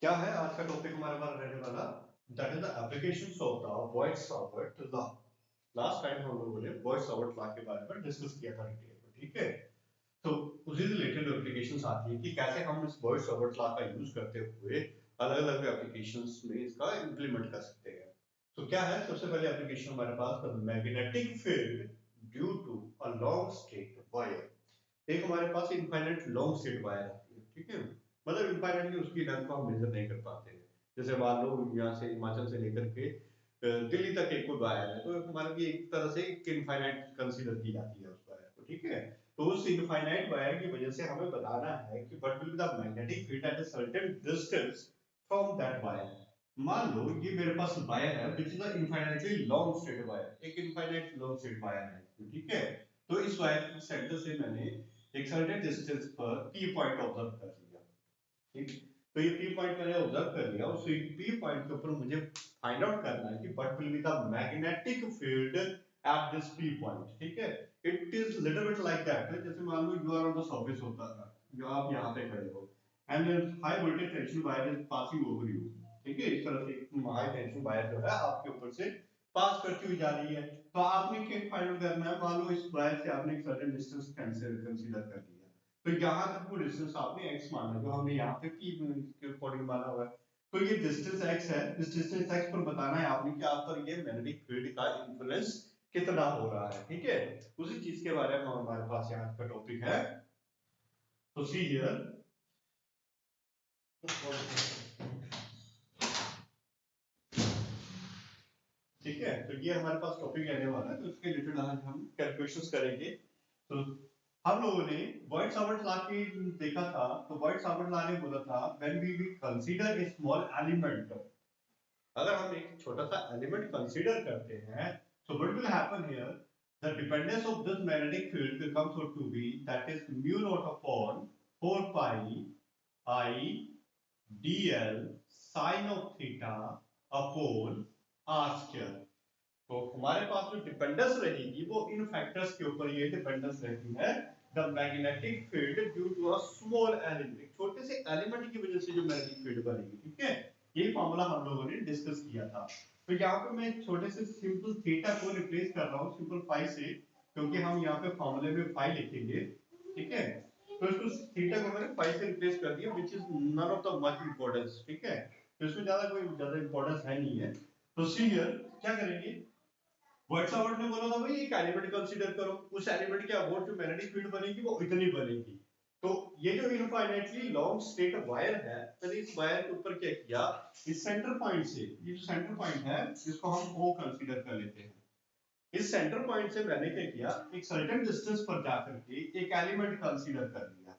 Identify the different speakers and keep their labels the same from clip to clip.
Speaker 1: क्या है आज का टॉपिक हमारे पास रहने वाला, that is the applications of the voice-over law. Last time हम लोगों ने वॉइस-ओवर लॉ के बारे में डिस्कस किया था डिटेल में, ठीक है। तो उसी रिलेटेड एप्लीकेशंस आती है कि कैसे हम इस वॉइस-ओवर लॉ का यूज करते हुए अलग-अलग एप्लीकेशंस में इसका इंप्लीमेंट कर सकते हैं। तो क्या है, सबसे पहले एप्लीकेशन हमारे पास the magnetic field due to a long straight wire. एक हमारे पास इनफाइनाइट लॉन्ग स्ट्रेट वायर आती है, ठीक है। मतलब इनफाइनाइटली उसकी लेंथ को हम मेजर नहीं कर पाते हैं। जैसे मान लो यहाँ से हिमाचल से लेकर के दिल्ली तक एक कोई वायर है, तो हमारे लिए एक तरह से इनफाइनाइट कंसीडर की जाती है उस वायर को, ठीक है। तो उस इनफाइनाइट वायर की वजह से हमें बताना है कि what will be the magnetic field at a certain distance from that wire. मान लो ये मेरे पास वायर है which is a infinitely long straight wire, एक इनफाइनाइट लॉन्ग स्ट्रेट वायर है, ठीक है। तो इस वायर के सेंटर से मैंने एक सर्टेन डिस्टेंस पर पी पॉइंट ऑब्जर्व कर लिया, ठीक। तो ये पी पॉइंट मैंने ऑब्जर्व कर लिया, उस पी पॉइंट के ऊपर मुझे फाइंड आउट करना है कि what will be the magnetic field at this P point, ठीक है। It is little bit like that, जैसे मान लो you are on the surface होता है, जो आप यहाँ पे खड़े हो and high voltage tension wire is passing over you, ठीक है। इस तरह से एक हाई टेंशन वायर जो है आपके ऊपर से पास करती हुई जा रही है। तो आपने क्या फाइंड आउट करना है, मान लो इस वायर से आपने एक सर्टेन डिस्टेंस कंसीडर कर लिया, तो यहाँ तक वो डिस्टेंस आपने x माना, जो हमने यहाँ पे p के अकॉर्डिंग माना हुआ है। तो ये डिस्टेंस x है, इस डिस्टेंस x पर बताना है आपने कि आप पर ये मैग्नेटिक फील्ड का इन्फ्लुएंस कितना हो रहा है, ठीक है। उसी चीज के बारे में हमारे पास यहाँ का टॉपिक है। तो सी हियर, ठीक है। तो ये हमारे पास टॉपिक रहने वाला है, तो इसके रिलेटेड आज हम कैलकुलेशंस करेंगे। तो हम लोगों ने व्हाइट-सावर्ट लॉ की देखा था, तो व्हाइट-सावर्ट लॉ ने बोला था when we consider a small element, अगर हम एक छोटा सा एलिमेंट कंसीडर करते हैं, so what will happen here, the dependence of this magnetic field comes out to be that is mu naught upon 4 pi I dl sin of theta upon r square। तो हमारे पास जो dependence रहेगी वो इन factors के ऊपर ये dependence रहती है, the magnetic field due to a small element, एक छोटे से एलिमेंट की वजह से जो मैग्नेटिक फील्ड बनेगी, ठीक है। ये फॉर्मूला हम लोगों ने डिस्कस किया था। तो यहाँ पे मैं एक छोटे से सिंपल थीटा को रिप्लेस कर रहा हूँ सिंपल फाई से, क्योंकि हम यहाँ पे फॉर्मूले में फाई लिखेंगे, ठीक है। तो इसको थीटा को मैंने फाई से रिप्लेस कर दिया, which is none of the much importance, ठीक है। तो इसमें ज्यादा इंपॉर्टेंस है नहीं है। तो सी हियर क्या करेंगे, व्हाट्सएवर्ट ने बोला था भाई एक एलिमेंट कंसीडर करो, उस एलिमेंट के अबाउट जो मैग्नेटिक फील्ड बनेगी वो इतनी बनेगी। तो ये जो इनफाइनाइटली लॉन्ग स्ट्रेट वायर है, मैंने इस वायर के ऊपर क्या किया, इस सेंटर पॉइंट से, ये जो सेंटर पॉइंट है इसको हम O कंसीडर कर लेते हैं। इस सेंटर पॉइंट से मैंने क्या किया, एक सर्टेन डिस्टेंस पर जाकर के एक एलिमेंट कंसीडर कर लिया,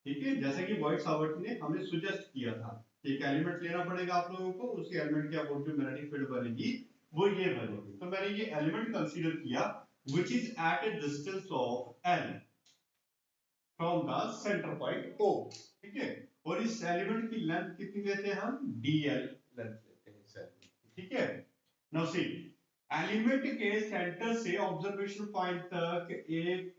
Speaker 1: ठीक है। जैसे कि व्हाइट-सावर्ट ने हमें सजेस्ट किया था, एक एलिमेंट लेना पड़ेगा आप लोगों को, उस एलिमेंट के अबाउट जो मैग्नेटिक फील्ड बनेगी वो ये बनेगी। तो मैंने ये एलिमेंट कंसीडर किया which is at a distance of l from the centre point O, ठीक है। और इस एलिमेंट की लेंथ कितनी लेते हैं हम, dl लेंथ लेते हैं इस एलिमेंट की, ठीक है। नाउ सी, एलिमेंट के सेंटर से ऑब्जर्वेशन पॉइंट तक एक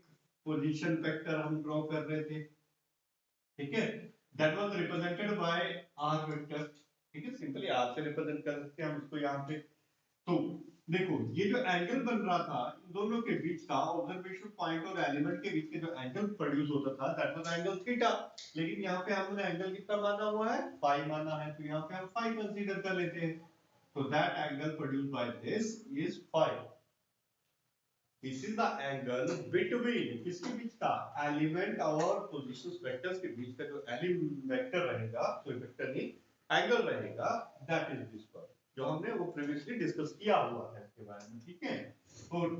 Speaker 1: पोजीशन वेक्टर हम ड्रॉ कर रहे थे, ठीक है। That was represented by r vector, ठीक है। सिंपली r से रिप्रेजेंट कर सकते हैं हम इसको यहाँ पे। तो देखो ये जो एंगल बन रहा था इन दोनों के बीच का, ऑब्जर्वेशन पॉइंट और एलिमेंट के बीच के जो एंगल प्रोड्यूस होता था दैट वाज एंगल थीटा। लेकिन यहाँ पे हमने एंगल कितना माना हुआ है, फाई माना है, तो यहाँ पे हम फाई कंसीडर कर लेते हैं। तो that angle produced by this is phi. This is the angle between किसके बीच का, एलिमेंट और पोजीशंस वेक्टर्स के बीच का जो एलिमेंट वेक्टर रहेगा, तो वेक्टर नहीं एंगल रहेगा, दैट इज दिस पर, जो हमने वो प्रीवियसली डिस्कस किया हुआ है इसके बारे में, ठीक है। और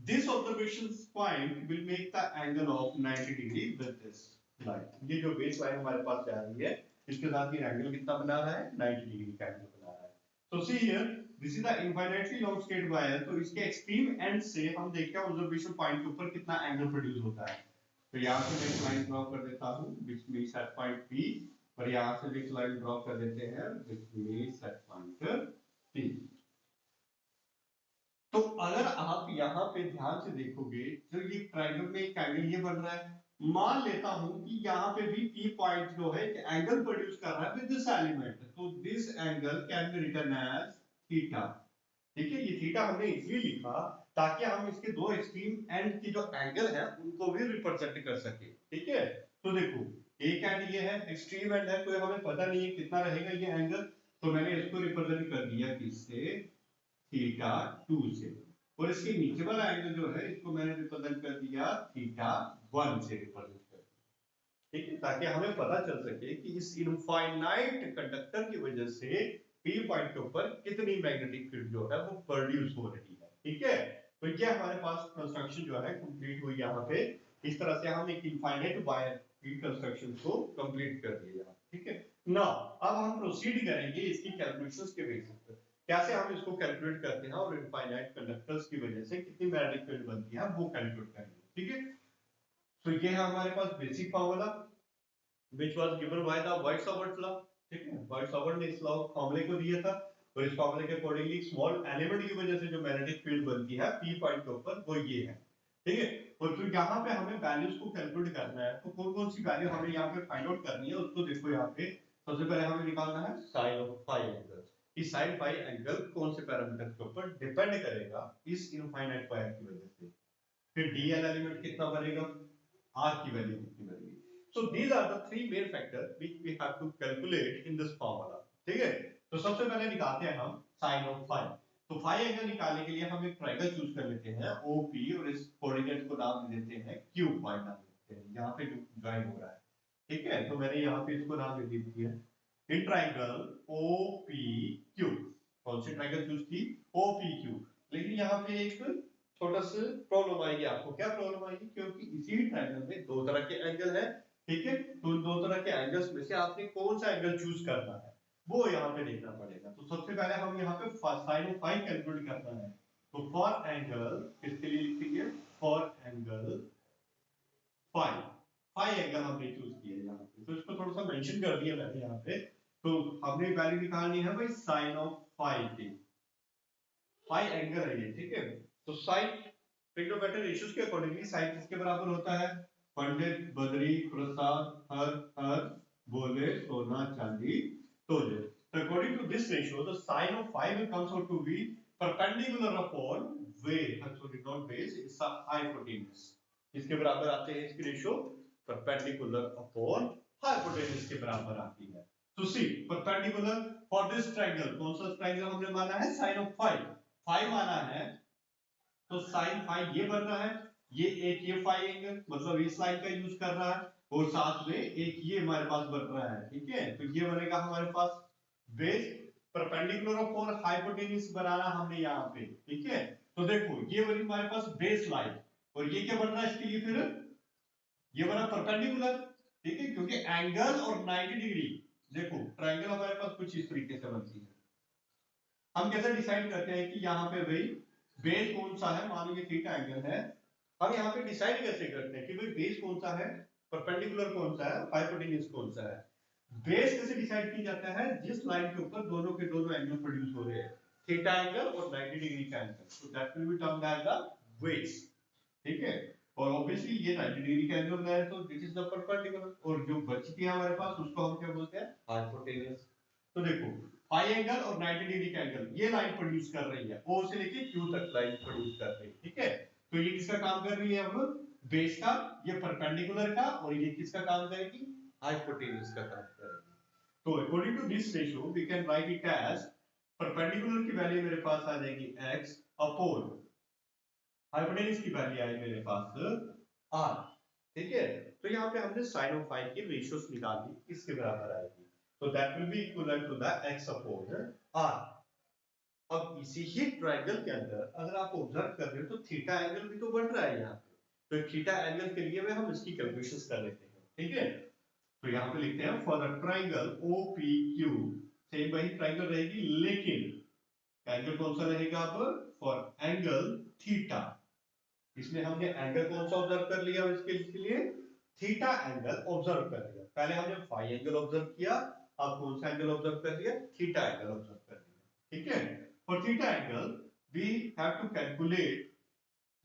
Speaker 1: this observation point will make the angle of 90 degree with this line. ये जो बेस लाइन हमारे पास जा रही है इसके साथ ये एंगल कितना बना रहा है, 90 डिग्री का एंगल बना रहा है। तो see here this is the infinitely long straight wire, तो इसके एक्सट्रीम एंड से हम देखते हैं ऑब्जर्वेशन पॉइंट के ऊपर कितना एंगल प्रोड्यूस होता है। तो यहाँ से मैं एक लाइन ड्रॉ कर देता हूँ which means at point P, और यहाँ से एक लाइन ड्रॉ कर देते हैं which means at point P। तो अगर आप यहाँ पे ध्यान से देखोगे तो ये ट्रायंगल में एक एंगल ये बन रहा है, मान लेता हूं कि यहाँ पे भी P पॉइंट जो है एंगल प्रोड्यूस कर रहा है विद दिस एलिमेंट, तो this angle can be written as theta. ठीक है, ये थीटा हमने इसलिए लिखा ताकि हम इसके दो एक्सट्रीम एंड की जो एंगल है उनको भी रिप्रेजेंट कर सके। ठीक है, तो देखो एक एंड ये है, एक्सट्रीम एंड है, कोई हमें पता नहीं है कितना रहेगा ये एंगल, तो मैंने इसको रिप्रेजेंट कर दिया किससे, थीटा 2 से। और इसके नीचे वाला एंगल जो है इसको मैंने रिप्रेजेंट कर दिया थीटा 1 से रिप्रेजेंट कर दिया। ठीक है, ताकि हमें पता चल सके कि इस इनफाइनाइट कंडक्टर की वजह से पी पॉइंट के ऊपर कितनी मैग्नेटिक फील्ड जो है वो प्रोड्यूस हो रही है। ठीक है, तो ये हमारे पास कंस्ट्रक्शन जो है कंप्लीट हुई यहाँ पे। इस तरह से हम एक इनफाइनाइट वायर की कंस्ट्रक्शन को कंप्लीट कर दिया। ठीक है, नाउ अब हम प्रोसीड करेंगे इसकी कैलकुलेशंस के बेसिस पे, कैसे हम इसको कैलकुलेट करते हैं और इनफाइनाइट कंडक्टर्स की वजह से कितनी मैग्नेटिक फील्ड बनती है वो कैलकुलेट करेंगे। ठीक है, तो ये है हमारे पास basic formula which was given by the White-Sauber law। ठीक है, White-Sauber ने इस लॉ फार्मूले को दिया था और इस फार्मूले के अकॉर्डिंगली स्मॉल एलिमेंट की वजह से जो मैग्नेटिक फील्ड बनती है पी पॉइंट के ऊपर वो ये है। ठीक है, और फिर यहाँ पे हमें वैल्यूज को कैलकुलेट करना है, तो कौन कौन सी वैल्यू हमें यहाँ पे फाइंड आउट करनी है उसको देखो। यहाँ पे सबसे पहले हमें निकालना है साइन ऑफ फाई एंगल। इस साइन फाई एंगल कौन से पैरामीटर के ऊपर डिपेंड करेगा, इस इनफाइनाइट वायर की वजह से। फिर डीएल एलिमेंट कितना बनेगा, आर की वैल्यू कितनी बनेगी। So these are the three main factors which we have to calculate in this formula। ठीक है, तो सबसे पहले निकालते हैं हम sin of phi। तो phi एंगल निकालने के लिए हम एक ट्रायंगल चूज कर लेते हैं OP और इस कोऑर्डिनेट को नाम दे देते हैं Q पॉइंट नाम देते हैं, यहाँ पे जो ज्वाइन हो रहा है। ठीक है, तो मैंने यहाँ पे इसको नाम दे दी है इन ट्रायंगल OPQ। कौन सी ट्रायंगल चूज की, OPQ। लेकिन यहाँ पे एक छोटा सा प्रॉब्लम आएगी आपको। क्या प्रॉब्लम आएगी, क्योंकि इसी ट्रायंगल में दो तरह के एंगल है। ठीक है, तो इन दो तरह के एंगल्स में से आपने कौन सा एंगल चूज करना है वो यहाँ पे देखना पड़ेगा। तो सबसे पहले हम यहाँ पे साइन ऑफ फाई कैलकुलेट करना है। तो फॉर एंगल किसके लिए लिखेंगे, for angle phi, phi angle हमने चूज किया यहाँ पे, तो इसको थोड़ा सा मेंशन कर दिया मैंने यहाँ पे। तो हमने वैल्यू निकालनी है भाई साइन ऑफ फाई की, फाई एंगल है ये। ठीक है, तो साइन ट्रिग्नोमेट्रिक रेशियोज के अकॉर्डिंगली साइन किसके बराबर होता है, पंडित बद्री प्रसाद हर हर बोले सोना चांदी तोले। So according to this ratio, the sine of phi will comes out to be perpendicular upon base, sorry not base, it's a hypotenuse। इसके बराबर आते हैं इसकी रेशियो, perpendicular upon hypotenuse के बराबर आती है। So see, perpendicular for this triangle, कौन सा ट्रायंगल हमने माना है, sin of phi, phi माना है, तो साइन फाई ये बन रहा है, ये एक ये फाई एंगल मतलब इस लाइन का यूज कर रहा है, और साथ में एक ये हमारे पास बन रहा है। ठीक है, तो ये बनेगा हमारे पास बेस परपेंडिकुलर अपॉन हाइपोटेन्यूज बनाना हमने यहाँ पे। ठीक है, तो देखो ये बनी हमारे पास बेस लाइन, और ये क्या बन रहा है इसके लिए, फिर ये बना परपेंडिकुलर। ठीक है, क्योंकि एंगल और 90 डिग्री, देखो ट्रायंगल हमारे पास कुछ इस तरीके से बनती है। हम कैसे डिसाइड करते हैं कि यहाँ पे भाई बेस कौन सा है, मान लीजिए थीटा एंगल है, हम यहाँ पे डिसाइड कैसे करते हैं कि भाई बेस कौन सा है, परपेंडिकुलर कौन सा है, हाइपोटेन्यूज कौन सा है। बेस कैसे डिसाइड किया जाता है, जिस लाइन के ऊपर दोनों के दोनों एंगल प्रोड्यूस हो रहे हैं, थीटा एंगल और 90 डिग्री का एंगल, तो that will be termed as the base. ठीक है, और ऑब्वियसली ये 90 डिग्री का एंगल है तो दिस इज द परपेंडिकुलर, और जो बचती है हमारे पास उसको हम क्या बोलते हैं, हाइपोटेन्यूज। तो देखो फाई एंगल और 90 डिग्री का एंगल ये लाइन प्रोड्यूस कर रही है, O से लेके Q तक लाइन प्रोड्यूस कर रही है। ठीक है, तो ये किसका काम कर रही है, अब बेस का, ये परपेंडिकुलर का, और ये किसका काम करेगी, हाइपोटेन्यूज का काम करेगी। तो according to this ratio we can write it as perpendicular की वैल्यू मेरे पास आ जाएगी x अपॉन हाइपोटेन्यूज की वैल्यू आई मेरे पास r। ठीक है, तो यहाँ पे हमने साइन ऑफ फाई की रेशियोस निकाल दी, किसके बराबर आएगी, so that will be equivalent to the x upon r। अब इसी ही ट्रायंगल के अंदर अगर आप ऑब्जर्व कर रहे हो तो थीटा एंगल भी तो बन रहा है यहाँ पे, तो थीटा एंगल के लिए हम इसकी कैलकुलेशंस कर लेते हैं। ठीक है, तो यहाँ पे लिखते हैं for the triangle OPQ, same वही ट्रायंगल रहेगी लेकिन एंगल कौन सा रहेगा, अब फॉर एंगल थीटा, इसमें हमने एंगल कौन सा ऑब्जर्व कर लिया, इसके लिए थीटा एंगल ऑब्जर्व कर लिया। पहले हमने फाई एंगल ऑब्जर्व किया, अब कौन सा एंगल ऑब्जर्व कर लिया, थीटा एंगल ऑब्जर्व कर लिया। ठीक है, for theta angle we have to calculate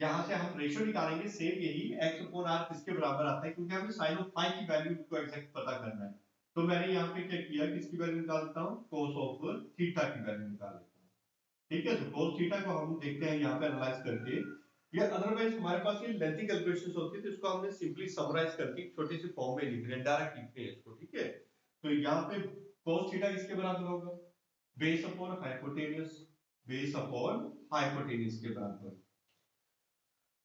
Speaker 1: यहाँ से हम रेशियो निकालेंगे सेम यही x अपॉन r किसके बराबर आता है, क्योंकि हमें sin ऑफ फाई की वैल्यू को एग्जैक्ट पता करना है। तो मैंने यहाँ पे क्या किया, किसकी वैल्यू निकाल देता हूँ, cos ऑफ थीटा की वैल्यू निकाल देता हूँ। ठीक है, तो cos थीटा को हम देखते हैं यहाँ पे एनालाइज करके। ये अदरवाइज हमारे पास ये लेंथी कैलकुलेशंस होती है, तो इसको हमने सिंपली समराइज करके छोटे से फॉर्म में लिख दिया, डायरेक्ट लिखते हैं इसको। ठीक है, तो यहाँ पे cos थीटा किसके बराबर होगा, base upon hypotenuse, base upon hypotenuse के बराबर।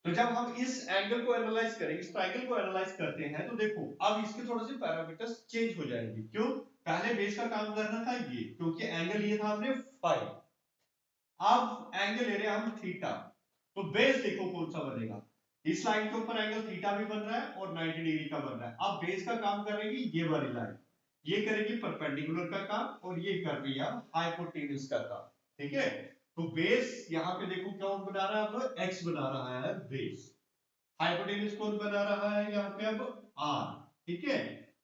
Speaker 1: तो जब हम इस एंगल को एनालाइज करेंगे, इस ट्रायंगल को एनालाइज करते हैं, तो देखो अब इसके थोड़े से पैरामीटर्स चेंज हो जाएंगे। क्यों, पहले बेस का काम करना था ये, क्योंकि एंगल ये था हमने फाई, अब एंगल ले रहे हैं हम थीटा, तो बेस देखो कौन सा बनेगा, इस लाइन के ऊपर एंगल थीटा भी बन रहा है और 90 डिग्री का बन रहा है। अब बेस का काम करेगी ये वाली लाइन, ये करेगी परपेंडिकुलर का काम और ये कर रही है हाइपोटेन्यूस का काम। ठीक है, तो बेस यहाँ पे देखो कौन बना रहा है, अब x बना रहा है बेस, हाइपोटेन्यूस कौन बना रहा है यहाँ पे अब r। ठीक है,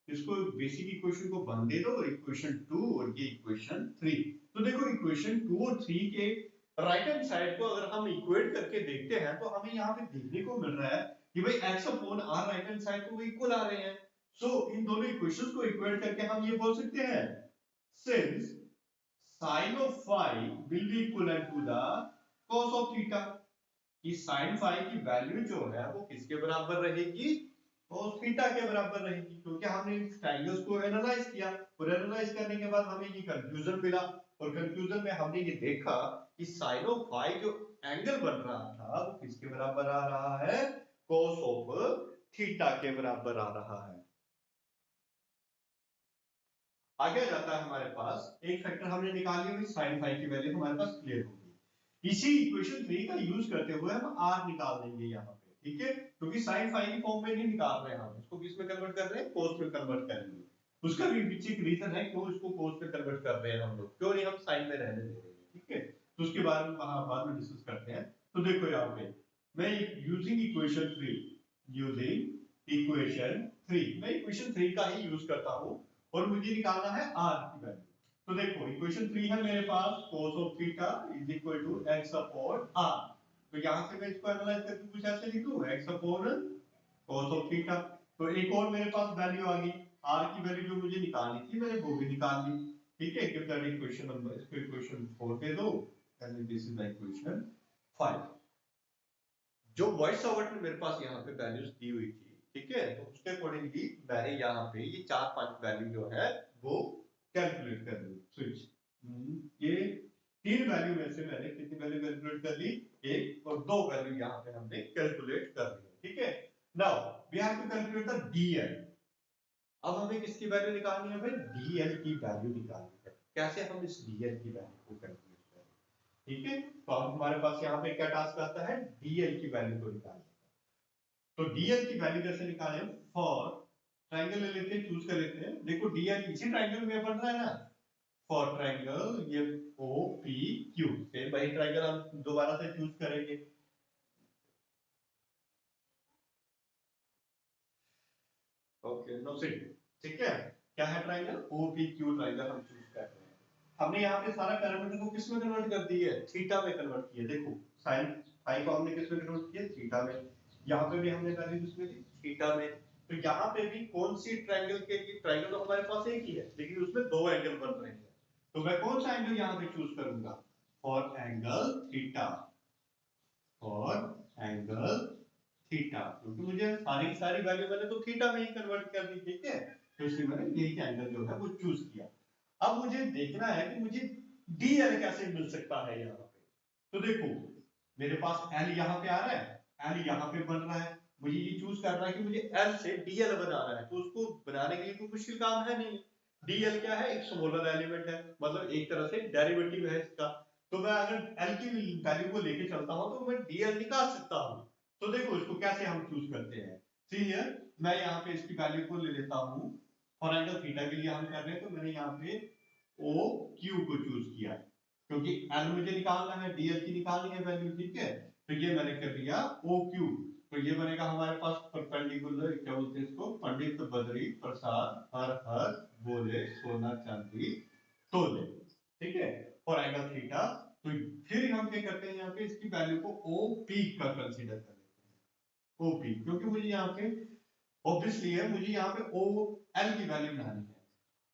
Speaker 1: इसको बेसिक इक्वेशन को बन दे दो, इक्वेशन 2 और ये इक्वेशन 3। तो देखो इक्वेशन 2 और 3 के राइट हैंड साइड को अगर हम इक्वेट करके देखते हैं, तो हमें यहाँ पे देखने को मिल रहा है कि भाई x upon r right hand side को इक्वल आ रहे हैं। सो इन दोनों इक्वेशंस को इक्वेट करके हम ये बोल सकते हैं, since sin of phi will be equivalent to the cos of theta, कि sin phi की वैल्यू जो है वो किसके बराबर रहेगी, cos थीटा के बराबर रहेगी, क्योंकि हमने इन ट्रायंगल्स को एनालाइज किया और एनालाइज करने के बाद हमें ये कंक्लूजन मिला, और कंक्लूजन में हमने ये देखा कि sin of phi जो एंगल बन रहा था वो किसके बराबर आ रहा है, cos of थीटा के बराबर आ रहा है। आगे जाता है हमारे पास एक फैक्टर हमने निकाल लिया, sin phi की वैल्यू हमारे पास क्लियर होगी। इसी इक्वेशन 3 का यूज करते हुए हम r निकाल देंगे यहाँ पे। ठीक है, क्योंकि sin phi की फॉर्म में नहीं निकाल रहे हैं, हम इसको किस में कन्वर्ट कर रहे हैं, cos में कन्वर्ट करेंगे। उसका भी पीछे एक रीजन है क्यों इसको cos में कन्वर्ट कर रहे हैं हम लोग, क्यों नहीं हम sin में रहने दे रहे हैं। ठीक है, तो उसके बारे में वहां बाद में डिस्कस करते हैं। तो देखो यहाँ पे मैं यूजिंग इक्वेशन 3, यूजिंग इक्वेशन 3, मैं इक्वेशन 3 का ही यूज करता हूँ और मुझे निकालना है r की वैल्यू। तो देखो इक्वेशन 3 है मेरे पास, cos of theta is equal to x upon r। तो यहां से मैं इसको एनालाइज करके कुछ ऐसे लिख दूं, x upon cos of theta. तो एक और मेरे पास वैल्यू आ गई, r की वैल्यू जो मुझे निकालनी थी मैंने वो भी निकाल ली। ठीक है, गिव दैट इक्वेशन नंबर, इसको इक्वेशन 4 दे दो and this is the equation 5। जो वॉइस ओवर ने मेरे पास यहाँ पे वैल्यूज दी हुई थी, ठीक है, तो उसके अकॉर्डिंगली मैंने यहाँ पे ये 4-5 वैल्यू जो है वो कैलकुलेट कर ली। स्विच ये 3 वैल्यू में से मैंने कितनी वैल्यू कैलकुलेट कर ली, 1 और 2 वैल्यू यहाँ पे हमने कैलकुलेट कर ली। ठीक है, now we have to calculate the DL. अब हमें किसकी वैल्यू निकालनी है भाई, डीएल की वैल्यू निकालनी है। कैसे हम इस डीएल की वैल्यू को कैलकुलेट, ठीक है, तो अब हमारे पास यहाँ पे क्या टास्क आता है, डीएल की वैल्यू को निकालने का। तो डीएल की वैल्यू कैसे निकालें, फॉर ट्रायंगल ले लेते हैं, चूज कर लेते हैं। देखो डीएल इसी ट्रायंगल में बन रहा है ना, फॉर ट्रायंगल ये ओ पी क्यू, सेम वही ट्रायंगल हम दोबारा से चूज करेंगे। ओके नो सिट, ठीक है, क्या है triangle, O P Q triangle हम चूज कर रहे हैं। हमने यहाँ पे सारा पैरामीटर को किस में कन्वर्ट कर दी है, थीटा में कन्वर्ट किया। देखो साइन फाई को हमने किस में कन्वर्ट किया, थीटा में। यहाँ पे भी हमने वैल्यू किसमें दी, थीटा में। तो यहाँ पे भी कौन सी ट्रायंगल के लिए, ट्रायंगल तो हमारे पास एक ही है लेकिन उसमें 2 एंगल बन रहे हैं, तो मैं कौन सा एंगल यहाँ पे चूज करूंगा, for angle theta, for angle theta, क्योंकि मुझे सारी की सारी वैल्यू मैंने तो थीटा में ही कन्वर्ट कर दी। ठीक है, तो इसलिए मैंने यही एंगल जो है वो चूज किया। अब मुझे देखना है कि मुझे डीएल कैसे मिल सकता है यहाँ पे। तो देखो मेरे पास एल यहाँ पे आ रहा है, एल यहाँ पे बन रहा है, मुझे ये चूज करना है कि मुझे एल से डीएल बनाना है। तो उसको बनाने के लिए कोई मुश्किल काम है नहीं, डीएल क्या है, एक स्मॉलर एलिमेंट है, मतलब एक तरह से डेरिवेटिव है इसका। तो मैं अगर एल की वैल्यू को लेके चलता हूं तो मैं डीएल निकाल सकता हूं। तो देखो इसको कैसे हम चूज करते हैं, सी हियर मैं यहाँ पे इसकी वैल्यू को ले लेता हूं, फॉर एंगल थीटा के लिए हम कर रहे हैं, तो मैंने यहाँ पे ओ क्यू को चूज किया क्योंकि एल मुझे निकालना है, डीएल की निकालनी है वैल्यू। ठीक है, तो ये मैंने कर दिया ओ क्यू। तो ये बनेगा हमारे पास परपेंडिकुलर, क्या बोलते हैं इसको, पंडित बद्री प्रसाद हर हर बोले सोना चांदी तोले। ठीक है, फॉर एंगल थीटा तो फिर हम क्या करते हैं, यहाँ पे इसकी वैल्यू को OP का कंसीडर कर लेते हैं, OP, क्योंकि मुझे यहाँ पे ऑब्वियसली है, मुझे यहाँ पे OL की वैल्यू बनानी है।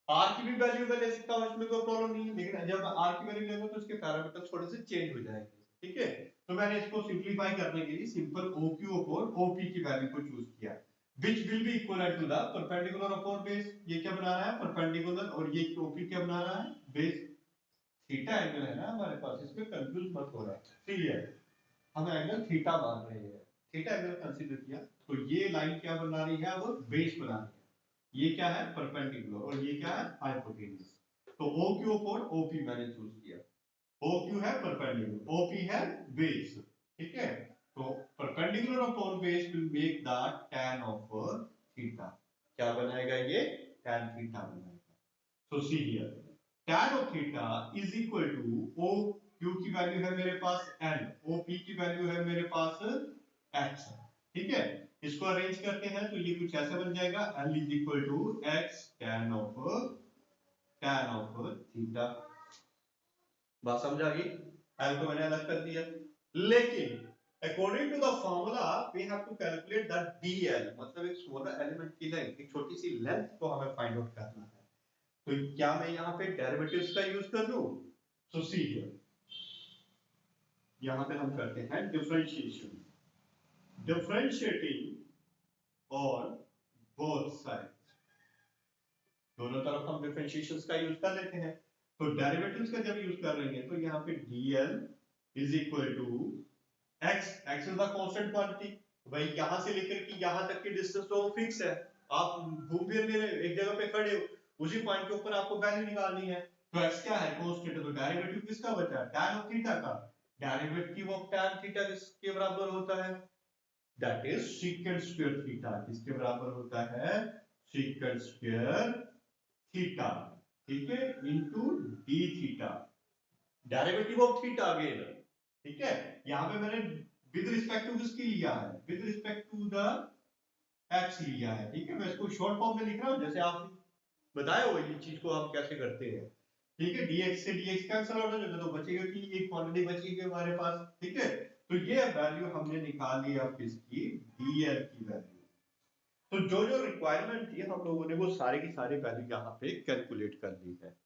Speaker 1: R की भी वैल्यू मैं ले सकता हूँ, इसमें कोई प्रॉब्लम नहीं है, लेकिन जब R की वैल्यू लेंगे तो उसके पैरामीटर थोड़े से चेंज हो जाएंगे, ठीक है। तो मैंने इसको सिंपलीफाई करने के लिए सिंपल OQ और OP की वैल्यू को चूज किया, which will be equivalent to the perpendicular upon base। ये क्या बना रहा है, परपेंडिकुलर, और ये OP क्या बना रहा है, बेस। थीटा एंगल है ना हमारे पास, इसमें कंफ्यूज मत हो रहा है, ठीक है। हम एंगल थीटा मान रहे हैं, थीटा एंगल कंसीडर किया, तो ये लाइन क्या बना रही है, अब बेस बना रही है। ये क्या है, परपेंडिकुलर, और ये क्या है, हाइपोटेन्यूज। तो OQ और OP मैंने चूज किया। OQ है परपेंडिकुलर, OP है बेस, ठीक है। तो perpendicular upon base will make the tan of theta. क्या बनाएगा ये, tan थीटा बनाएगा। तो see here, tan of theta is equal to OQ की वैल्यू है मेरे पास n, OP की वैल्यू है मेरे पास x, ठीक है। इसको अरेंज करते हैं तो ये कुछ ऐसा बन जाएगा, L is equal to x tan of theta. बात समझ आ गई, L को मैंने अलग कर दिया, लेकिन according to the formula we have to calculate the DL, मतलब एक स्मॉलर एलिमेंट की लेंथ, एक छोटी सी लेंथ को हमें फाइंड आउट करना है। तो क्या मैं यहाँ पे डेरिवेटिव्स का यूज कर लूं, सो सी हियर, यहाँ पे हम करते हैं differentiation, differentiating on both side, दोनों तरफ हम डिफरेंशिएशंस का यूज कर लेते हैं। तो डेरिवेटिव्स का जब यूज कर रहे हैं तो यहाँ पे dl is equal to x, x is the constant quantity, भाई यहाँ से लेकर के यहाँ तक की डिस्टेंस तो फिक्स है, आप घूम फिर नहीं रहे, एक जगह पे खड़े हो, उसी पॉइंट के ऊपर आपको वैल्यू निकालनी है। तो x क्या है, कांस्टेंट है, तो डेरिवेटिव किसका बचा है, tan ऑफ थीटा का। डेरिवेटिव ऑफ tan थीटा किसके बराबर होता है, that is secant square theta, किसके बराबर होता है, secant स्क्वायर थीटा, ठीक है, into d theta, derivative of theta again, ठीक है। यहां पे मैंने विद रिस्पेक्ट टू किसकी लिया है, with respect to the x लिया है, ठीक है। मैं इसको शॉर्ट फॉर्म में लिख रहा हूं, जैसे आप बताया हो ये चीज को हम कैसे करते हैं, ठीक है। dx से dx कैंसिल आउट हो जाएगा, तो बचेगा कि एक क्वांटिटी बचेगी हमारे पास, ठीक है। तो ये वैल्यू हमने निकाल ली अब किसकी, dl की वैल्यू। तो जो जो रिक्वायरमेंट थी हम लोगों ने वो सारी की सारी वैल्यू यहाँ पे कैलकुलेट कर ली है।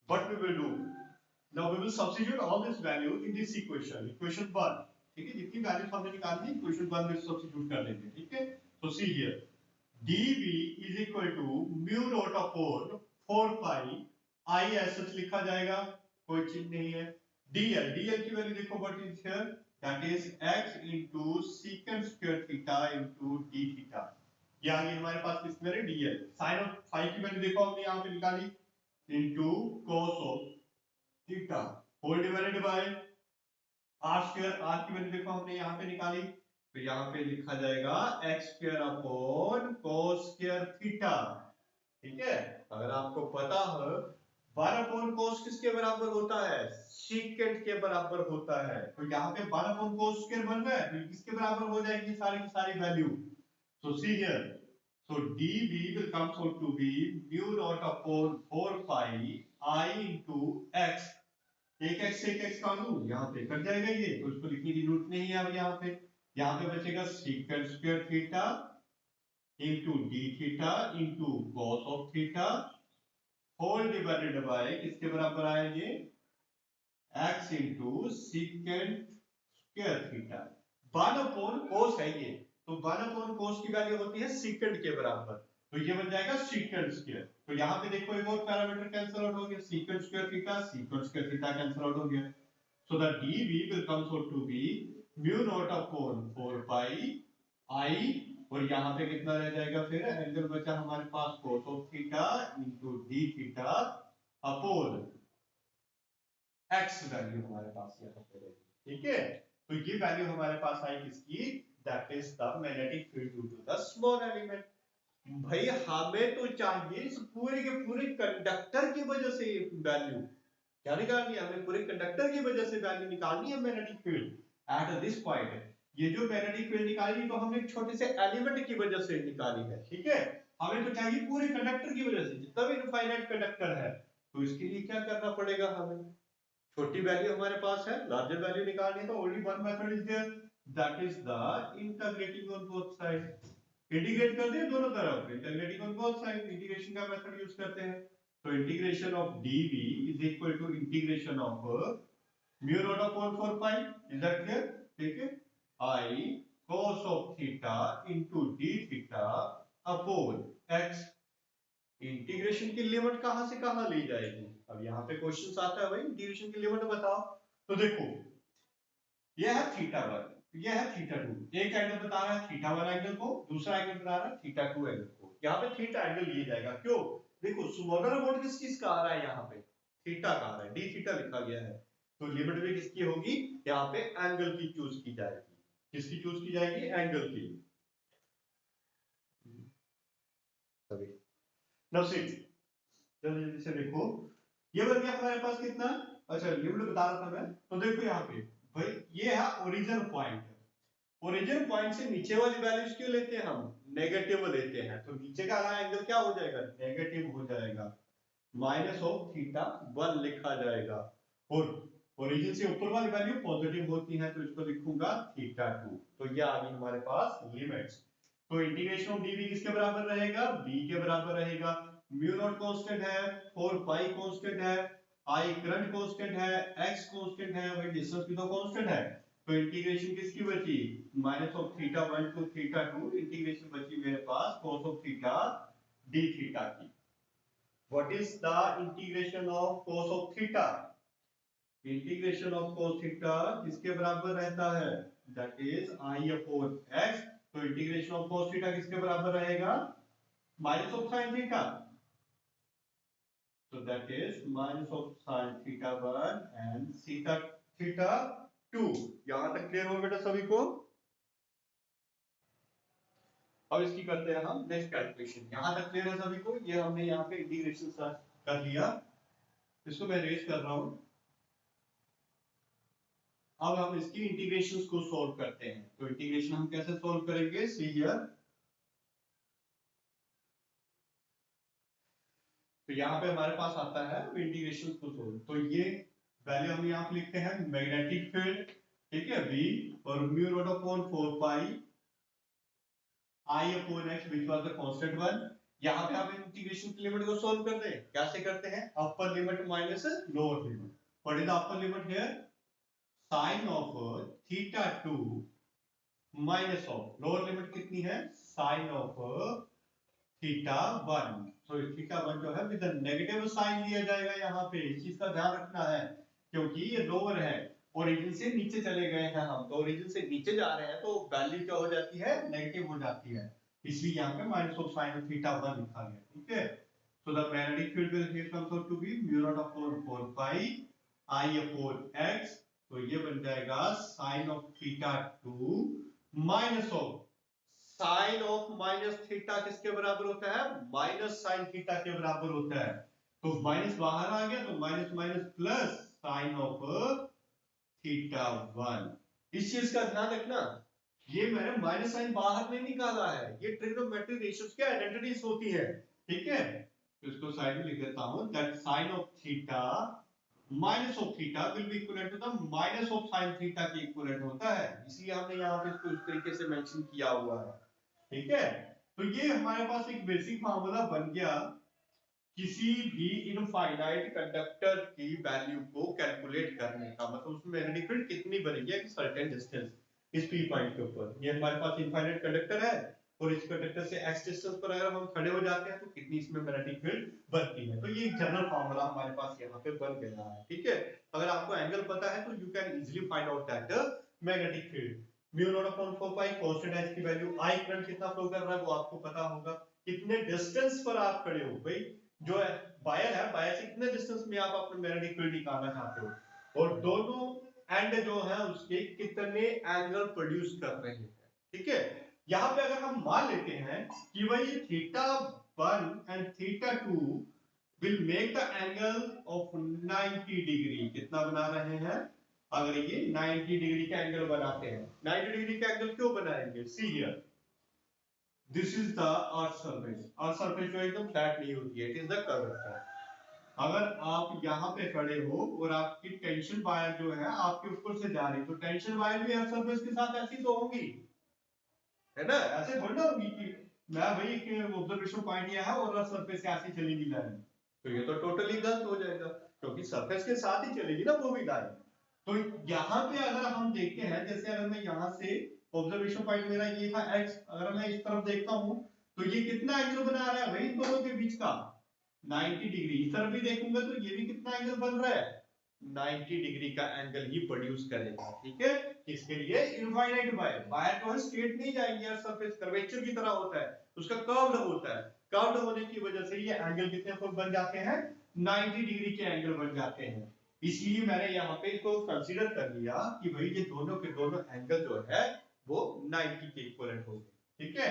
Speaker 1: What we will do now, we will substitute all this value in this equation, equation 1, ठीक है। जितनी वैल्यूज हमने निकाली है इक्वेशन 1 में सब्स्टिट्यूट कर देंगे, ठीक है। तो see here dv is equal to mu naught upon 4 pi I ऐसा लिखा जाएगा, कोई चीज नहीं है। dl, dl की वैल्यू देखो, what is here, that is x into secant square theta into d theta। ये आ गई हमारे पास किसमें, dl। sin ऑफ phi की वैल्यू देखो हमने यहाँ पे निकाली, into cos of theta whole divided by r square, r की वैल्यू देखो हमने यहाँ पे निकाली, तो यहाँ पे लिखा जाएगा x square upon cos square theta, ठीक है। अगर आपको पता हो 1 अपॉन cos किसके बराबर होता है, secant के बराबर होता है, तो यहाँ पे 1 अपॉन cos square बन रहा है, तो किसके बराबर हो जाएगी सारी की सारी value. So see here, so dv will come out to be mu naught upon 4 pi I into x, एक x से एक x काट दूं, यहाँ पे कट जाएगा ये, तो इसको लिखने की जरूरत नहीं है। अब यहाँ पे बचेगा secant square theta into d theta into cos of theta whole divided by किसके बराबर आएंगे, x into secant square theta। 1 upon cos है ये, तो 1 upon cos की वैल्यू होती है secant के बराबर, तो ये बन जाएगा secant square। तो यहाँ पे देखो एक और पैरामीटर कैंसिल आउट हो गया, secant square theta cancel out हो गया। So the dv will come out to be mu naught upon 4 pi I, और यहाँ पे कितना रह जाएगा, फिर एंगल बचा हमारे पास cos of theta into d theta upon x value हमारे पास यहाँ पे रहेगी, ठीक है। तो ये वैल्यू हमारे पास आई किसकी, that is the magnetic field due to the small element. भाई हमें तो चाहिए इस पूरे के पूरे कंडक्टर की वजह से वैल्यू क्या निकालनी है, हमें पूरे कंडक्टर की वजह से वैल्यू निकालनी है magnetic field at this point. ये जो मैग्नेटिक फील्ड निकाली तो हमने एक छोटे से एलिमेंट की वजह से निकाली है, ठीक है। हमें तो चाहिए पूरे कंडक्टर की वजह से, जितना भी इनफाइनाइट कंडक्टर है, तो इसके लिए क्या करना पड़ेगा हमें, छोटी वैल्यू हमारे पास है, लार्जर वैल्यू निकालनी है, तो only one method is there, that is the integrating on both side. Integrate कर दिया दोनों तरफ, integrating on both side, integration का मेथड यूज करते हैं। तो integration of dv is equal to integration of mu not upon 4 pi, is that clear? ठीक है, i cos of theta into d theta upon x। Integration की limit कहां से कहां ली जाएगी? अब यहाँ पे क्वेश्चन आता है भाई इंटीग्रेशन की लिमिट बताओ। तो देखो यह है थीटा वन, यह है थीटा टू, एक एंगल बता रहा है थीटा वन एंगल को, दूसरा एंगल बता रहा है थीटा टू एंगल को। यहाँ पे थीटा एंगल लिया जाएगा, क्यों? देखो स्मॉलर अमाउंट किस चीज का आ रहा है, यहाँ पे थीटा का आ रहा है, डी थीटा लिखा गया है, तो लिमिट भी किसकी होगी? यहाँ पे एंगल की चूज की जाएगी। किसकी चूज की जाएगी? एंगल की। जल्दी जल्दी से देखो, ये बन गया हमारे पास कितना? अच्छा लिमिट बता रहा था मैं, तो देखो यहाँ पे भाई ये है ओरिजिन पॉइंट, ओरिजिन पॉइंट से नीचे वाली वैल्यूज क्यों लेते हैं हम? नेगेटिव लेते हैं, तो नीचे का एंगल क्या हो जाएगा? नेगेटिव हो जाएगा, माइनस ऑफ थीटा वन लिखा जाएगा, और ओरिजिन से ऊपर वाली वैल्यू पॉजिटिव होती है, तो इसको लिखूंगा थीटा टू। तो ये आ गई हमारे पास लिमिट्स। तो इंटीग्रेशन ऑफ dv किसके बराबर रहेगा? b के बराबर रहेगा। म्यू नॉट कांस्टेंट है, 4 पाई कांस्टेंट है, i करंट कांस्टेंट है, x कांस्टेंट है, वही डिस्टेंस भी तो कांस्टेंट है। तो इंटीग्रेशन किसकी बची? Minus of theta one to theta two, integration बची मेरे पास cos of theta d theta की। What is the integration of cos of theta? Integration of cos theta किसके बराबर रहता है? That is i upon x। तो इंटीग्रेशन ऑफ cos थीटा किसके बराबर रहेगा? Minus of sin theta, so that is minus of sin theta 1 and theta 2। यहां तक क्लियर हो बेटा सभी को? अब इसकी करते हैं हम नेक्स्ट कैलकुलेशन। यहां तक क्लियर है सभी को? ये हमने यहाँ पे इंटीग्रेशन कर लिया, इसको मैं रेज कर रहा हूं। अब हम इसकी इंटीग्रेशंस को सॉल्व करते हैं। तो इंटीग्रेशन हम कैसे सॉल्व करेंगे? सी हियर, तो यहाँ पे हमारे पास आता है इंटीग्रेशन को सॉल्व। तो ये वैल्यू हम यहाँ पे लिखते हैं मैग्नेटिक फील्ड, ठीक है, v, और mu not upon 4 pi i upon x which was the constant one. यहाँ पे हम इंटीग्रेशन की लिमिट को सॉल्व करते हैं। कैसे करते हैं? Upper limit minus lower limit. What is the upper limit here? sin of theta 2 minus of lower limit कितनी है? sin of theta 1। तो थीटा 1 जो है विद नेगेटिव साइन लिया जाएगा यहाँ पे, इस चीज का ध्यान रखना है, क्योंकि ये लोअर है, ओरिजिन से नीचे चले गए हैं हम, तो ओरिजिन से नीचे जा रहे हैं तो वैल्यू क्या हो जाती है? नेगेटिव हो जाती है, इसलिए यहाँ पे minus of sine of theta 1 लिखा गया, ठीक है। So the magnetic field will here comes out to be mu not upon 4 pi i upon x। तो ये बन जाएगा sine of theta 2 minus of sine of minus theta किसके बराबर होता है? माइनस साइन थीटा के बराबर होता है। तो माइनस बाहर आ गया, तो minus minus plus sign of theta 1। इस चीज का ध्यान रखना, ये मैंने माइनस साइन बाहर नहीं निकाला है, ये ट्रिग्नोमेट्रिक रेशियोज की आइडेंटिटीज होती है, ठीक है। तो इसको साइड में लिख देता हूं, that sine of theta minus of theta will be equivalent to the minus of sine theta के इक्विवेलेंट होता है, इसलिए हमने यहाँ पे इसको इस तरीके से मेंशन किया हुआ है, ठीक है। तो ये हमारे पास एक बेसिक फार्मूला बन गया किसी भी इनफाइनाइट कंडक्टर की वैल्यू को कैलकुलेट करने का, मतलब उसमें मैग्नेटिक फील्ड कितनी बनेगी एक सर्टेन डिस्टेंस इस पी पॉइंट के ऊपर। ये हमारे पास इनफाइनाइट कंडक्टर है, और इस कंडक्टर से x डिस्टेंस पर अगर हम खड़े हो जाते हैं तो कितनी इसमें मैग्नेटिक फील्ड बनती है। तो ये जनरल फार्मूला हमारे पास यहाँ पे बन गया है, ठीक है। अगर आपको एंगल पता है तो you can easily find out that magnetic field. Mu not upon 4 pi constant h की वैल्यू, I करंट कितना फ्लो कर रहा है वो आपको पता होगा, कितने डिस्टेंस पर आप खड़े हो, भाई जो है वायर है, वायर से कितने डिस्टेंस में आप अपने मैग्नेटिक फील्ड निकालना चाहते हो, और दोनों एंड जो है उसके कितने एंगल प्रोड्यूस कर रहे हैं, ठीक है। यहाँ पे अगर हम मान लेते हैं कि भाई theta 1 and theta 2 will make the angle of 90 degree, कितना बना रहे हैं? अगर ये 90 डिग्री का एंगल बनाते हैं, 90 डिग्री का एंगल क्यों बनाएंगे? See here, this is the earth surface. Earth surface जो एकदम फ्लैट नहीं होती है, इट इज द कर्वेचर। अगर आप यहाँ पे खड़े हो और आपकी टेंशन वायर जो है आपके ऊपर से जा रही, तो टेंशन वायर भी अर्थ सरफेस के साथ ऐसी तो होगी, है ना? ऐसे थोड़ी ना होगी कि मैं भाई एक ऑब्जर्वेशन पॉइंट लिया है और अर्थ सरफेस से ऐसी चलेगी लाइन, तो ये तो टोटली गलत हो जाएगा, क्योंकि सरफेस के साथ ही चलेगी ना वो भी लाइन। तो यहाँ पे अगर हम देखते हैं, जैसे अगर मैं यहाँ से ऑब्जर्वेशन पॉइंट मेरा ये था x, अगर मैं इस तरफ देखता हूँ तो ये कितना एंगल बना रहा है भाई इन दोनों के बीच का 90 डिग्री। इस तरफ भी देखूंगा तो ये भी कितना एंगल बन रहा है 90 डिग्री का एंगल ही प्रोड्यूस करेगा। ठीक है, इसके लिए इनफाइनाइट वायर, वायर जो है स्ट्रेट नहीं जाएंगे, यार सरफेस कर्वेचर की तरह होता है, उसका कर्व्ड होता है, कर्व्ड होने की वजह से ये एंगल कितने बन जाते हैं 90 डिग्री के एंगल बन जाते हैं। इसलिए मैंने यहाँ पे इसको कंसीडर कर लिया कि भाई ये दोनों के दोनों एंगल जो है वो 90 के इक्विवेलेंट हो गए। ठीक है,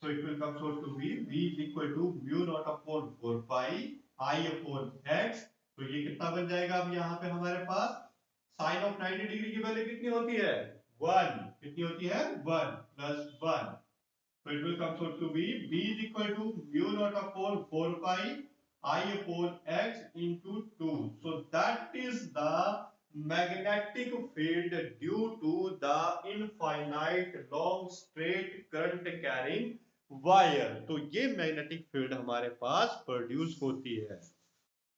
Speaker 1: so it will come out to be v is equal to mu naught upon 4 pi I upon x। तो ये कितना बन जाएगा अब यहाँ पे हमारे पास sin of 90 डिग्री की वैल्यू कितनी होती है 1, कितनी होती है 1 plus 1। So it will come out to be v is equal to mu naught upon 4 pi I upon x into 2. So that is the magnetic field due to the infinite long straight current carrying wire। तो ये magnetic field हमारे पास produce होती है।